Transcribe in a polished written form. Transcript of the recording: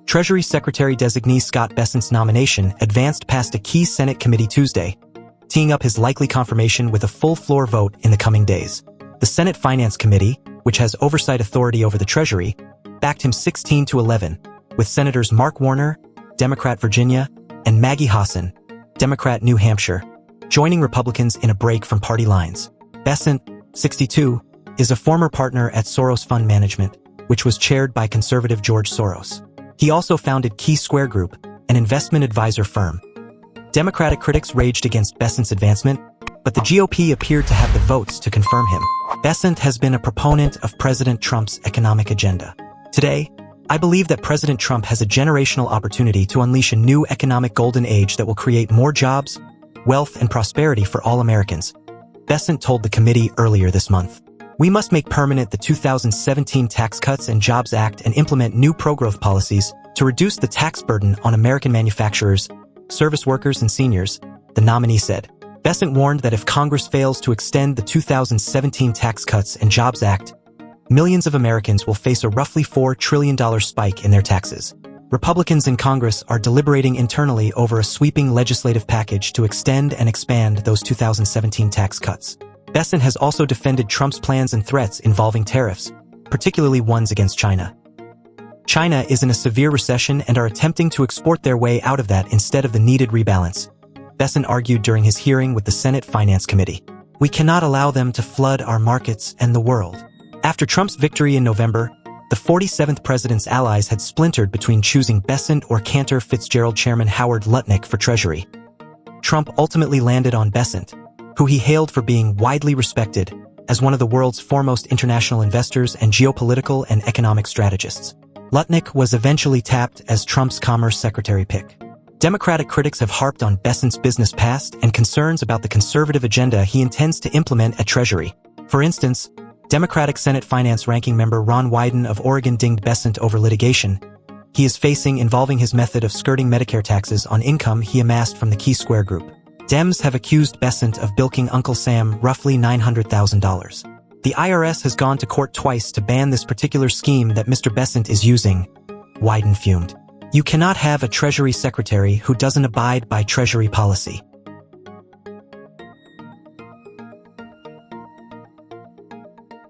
Treasury Secretary designee Scott Bessent's nomination advanced past a key Senate committee Tuesday, teeing up his likely confirmation with a full-floor vote in the coming days. The Senate Finance Committee, which has oversight authority over the Treasury, backed him 16-11, with Senators Mark Warner, Democrat Virginia, and Maggie Hassan, Democrat New Hampshire, joining Republicans in a break from party lines. Bessent, 62, is a former partner at Soros Fund Management, which was chaired by conservative George Soros. He also founded Key Square Group, an investment advisor firm. Democratic critics raged against Bessent's advancement, but the GOP appeared to have the votes to confirm him. Bessent has been a proponent of President Trump's economic agenda. Today, I believe that President Trump has a generational opportunity to unleash a new economic golden age that will create more jobs, wealth, and prosperity for all Americans, Bessent told the committee earlier this month. We must make permanent the 2017 Tax Cuts and Jobs Act and implement new pro-growth policies to reduce the tax burden on American manufacturers, service workers, and seniors, the nominee said. Bessent warned that if Congress fails to extend the 2017 Tax Cuts and Jobs Act, millions of Americans will face a roughly $4 trillion spike in their taxes. Republicans in Congress are deliberating internally over a sweeping legislative package to extend and expand those 2017 tax cuts. Bessent has also defended Trump's plans and threats involving tariffs, particularly ones against China. China is in a severe recession and are attempting to export their way out of that instead of the needed rebalance, Bessent argued during his hearing with the Senate Finance Committee. We cannot allow them to flood our markets and the world. After Trump's victory in November, the 47th president's allies had splintered between choosing Bessent or Cantor Fitzgerald Chairman Howard Lutnick for Treasury. Trump ultimately landed on Bessent, who he hailed for being widely respected as one of the world's foremost international investors and geopolitical and economic strategists. Lutnick was eventually tapped as Trump's Commerce Secretary pick. Democratic critics have harped on Bessent's business past and concerns about the conservative agenda he intends to implement at Treasury. For instance, Democratic Senate Finance Ranking Member Ron Wyden of Oregon dinged Bessent over litigation he is facing involving his method of skirting Medicare taxes on income he amassed from the Key Square Group. Dems have accused Bessent of bilking Uncle Sam roughly $900,000. The IRS has gone to court twice to ban this particular scheme that Mr. Bessent is using, Wyden fumed. You cannot have a Treasury Secretary who doesn't abide by Treasury policy.